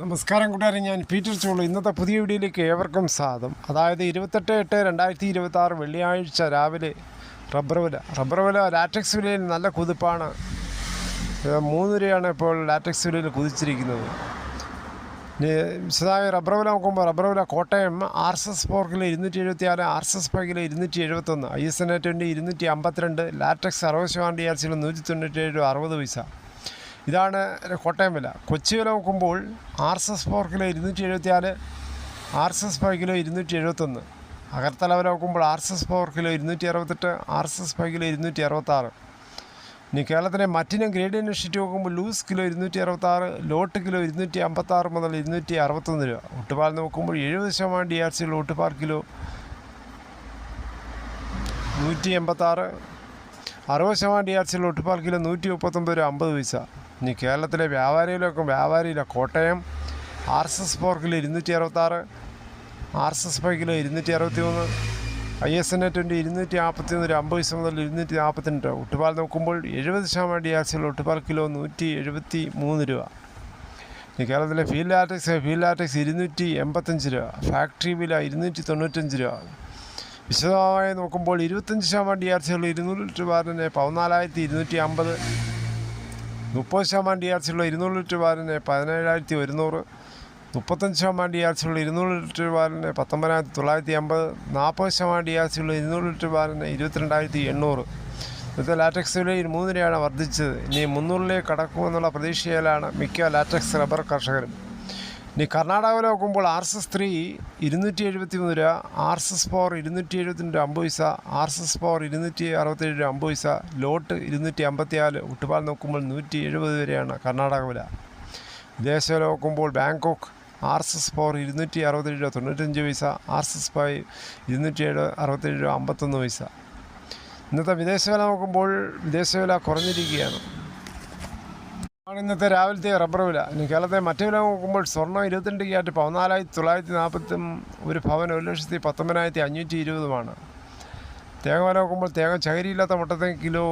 നമസ്കാരം കൂട്ടുകാരെ, ഞാൻ പീറ്റർ ചോളു. ഇന്നത്തെ പുതിയ വീഡിയോയിലേക്ക് ഏവർക്കും സ്വാഗതം. അതായത് 28/8/2026 വെള്ളിയാഴ്ച രാവിലെ റബ്ബർ വില ലാറ്റക്സ് വിലയിൽ നല്ല കുതിപ്പാണ്. 3 രൂപയാണ് ഇപ്പോൾ ലാറ്റക്സ് വിലയിൽ കുതിച്ചിരിക്കുന്നത്. വിശദമായ റബ്ബർ വില നോക്കുമ്പോൾ റബ്ബർ വില Kottayam RSS 4 kilo 274, RSS 5 kilo 271, ISNA 20 252, latex 60% DRC 197 60 പൈസ. ഇതാണ് കോട്ടയം വില. കൊച്ചി വില നോക്കുമ്പോൾ RSS 4 കിലോ 274, RSS 5 കിലോ 271. അകർത്തല വില നോക്കുമ്പോൾ RSS 4 കിലോ 268, RSS 5 കിലോ 266. ഇനി കേരളത്തിലെ മറ്റിനും ഗ്രേഡിയൻ ഷീറ്റ് നോക്കുമ്പോൾ ലൂസ് കിലോ 266, ലോട്ട് കിലോ 256 മുതൽ 261 രൂപ. ഒട്ടുപാൽ നോക്കുമ്പോൾ 70% DRC ഉള്ള ഒട്ടുപാൽ കിലോ 186, 60% DRC ഉള്ള ഒട്ടുപാൽ കിലോ 139 രൂപ 50 പൈസ. ഇനി കേരളത്തിലെ വ്യാപാരിയിലെ Kottayam RSS 4 kilo 266, RSS 5 kilo 263, ISNA 20 241 രൂപ 50 പൈസ മുതൽ 242 രൂപ. ഒട്ടുപാൽ നോക്കുമ്പോൾ 70% DRC ഉള്ള ഒട്ടുപാൽ കിലോ 173 രൂപ. ഇനി കേരളത്തിലെ ഫീൽഡ് ലാറ്റക്സ് 285 രൂപ, ഫാക്ടറി വില 295 രൂപ. വിശദമായി നോക്കുമ്പോൾ 25% DRC ഉള്ള 200 ലിറ്റർ ബാരലിന് 14,250, 30% DRC ഉള്ള 200 ലിറ്റർ ബാരലിന് 17,100, 35% DRC ഉള്ള 200 ലിറ്റർ ബാരലിന് 19,950, 40% DRC ഉള്ള 200 ലിറ്റർ ബാരലിന് 22,800. ഇന്നത്തെ ലാറ്റക്സ് വിലയിൽ 3 രൂപയാണ് വർദ്ധിച്ചത്. ഇനി 300ലേക്ക് കടക്കുമെന്നുള്ള പ്രതീക്ഷയിലാണ് മിക്ക ലാറ്റക്സ് റബ്ബർ കർഷകരും. ഇനി കർണാടക വില നോക്കുമ്പോൾ RSS 3 273 രൂപ, RSS 4 272 രൂപ 50 പൈസ, RSS 4 267 രൂപ 50 പൈസ, ലോട്ട് 254. ഒട്ടുപാൽ നോക്കുമ്പോൾ 170 വരെയാണ് കർണാടക വില. വിദേശ വില നോക്കുമ്പോൾ ബാങ്കോക്ക് RSS 4 267 രൂപ 95 പൈസ, RSS 5 267 രൂപ 51 പൈസ. ഇന്നത്തെ വിദേശ വില നോക്കുമ്പോൾ വിദേശ വില കുറഞ്ഞിരിക്കുകയാണ്. ഇന്നത്തെ രാവിലത്തെ റബ്ബർ വില. ഇനി കേരളത്തെ മറ്റു വില നോക്കുമ്പോൾ സ്വർണ്ണം 22 ക്യാരറ്റ് 14,940, ഒരു ഭവൻ 1,19,520. തേങ്ങ വില നോക്കുമ്പോൾ തേങ്ങ ചകരിയില്ലാത്ത മുട്ടത്തേങ്ങ കിലോ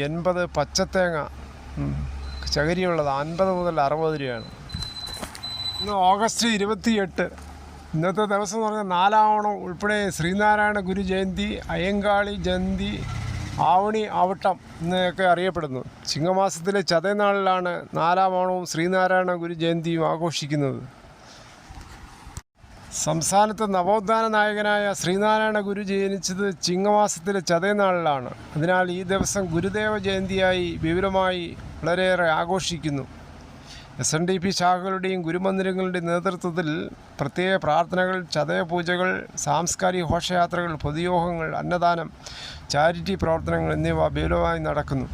80, പച്ചത്തേങ്ങ ചകരിയുള്ളത് 50 മുതൽ 60 രൂപയാണ്. ഇന്ന് ഓഗസ്റ്റ് 28. ഇന്നത്തെ ദിവസം എന്ന് പറഞ്ഞാൽ 4-ാം ഓണം ഉൾപ്പെടെ ശ്രീനാരായണ ഗുരു ജയന്തി, അയ്യങ്കാളി ജയന്തി, ആവണി ആവട്ടം എന്നൊക്കെ അറിയപ്പെടുന്നു. ചിങ്ങമാസത്തിലെ ചതയനാളിലാണ് 4-ാം ഓണവും ശ്രീനാരായണ ഗുരു ജയന്തിയും ആഘോഷിക്കുന്നത്. സംസ്ഥാനത്ത് നവോത്ഥാന നായകനായ ശ്രീനാരായണ ഗുരു ജനിച്ചത് ചിങ്ങമാസത്തിലെ ചതയനാളിലാണ്. അതിനാൽ ഈ ദിവസം ഗുരുദേവ ജയന്തിയായി വിപുലമായി വളരെയേറെ ആഘോഷിക്കുന്നു. SNDP ശാഖകളുടെയും ഗുരുമന്ദിരങ്ങളുടെയും നേതൃത്വത്തിൽ പ്രത്യേക പ്രാർത്ഥനകൾ, ചതയപൂജകൾ, സാംസ്കാരിക ഘോഷയാത്രകൾ, പൊതുയോഗങ്ങൾ, അന്നദാനം, ചാരിറ്റി പ്രവർത്തനങ്ങൾ എന്നിവ വിപുലമായി നടക്കുന്നു.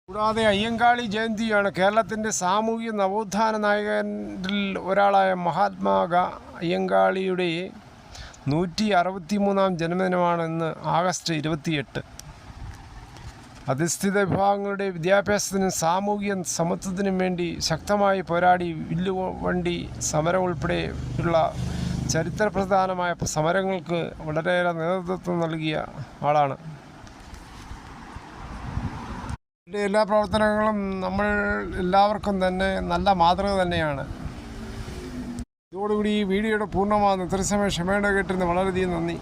കൂടാതെ അയ്യങ്കാളി ജയന്തിയാണ്. കേരളത്തിൻ്റെ സാമൂഹിക നവോത്ഥാന നായകരിൽ ഒരാളായ മഹാത്മാ അയ്യങ്കാളിയുടെ 163-ാം ജന്മദിനമാണ് ഇന്ന് ഓഗസ്റ്റ് 28. അധിഷ്ഠിത വിഭാഗങ്ങളുടെ വിദ്യാഭ്യാസത്തിനും സാമൂഹിക സമത്വത്തിനും വേണ്ടി ശക്തമായി പോരാടി വില്ലുവണ്ടി സമരം ഉൾപ്പെടെയുള്ള ചരിത്രപ്രധാനമായ സമരങ്ങൾക്ക് വളരെയേറെ നേതൃത്വം നൽകിയ ആളാണ്. എല്ലാ പ്രവർത്തനങ്ങളും നമ്മൾ എല്ലാവർക്കും തന്നെ നല്ല മാതൃക തന്നെയാണ്. ഇതോടുകൂടി ഈ വീഡിയോയുടെ പൂർണ്ണമാകുന്നു. ഇത്ര സമയം ക്ഷമയോടെ കേട്ടിരുന്ന് വളരെയധികം നന്ദി.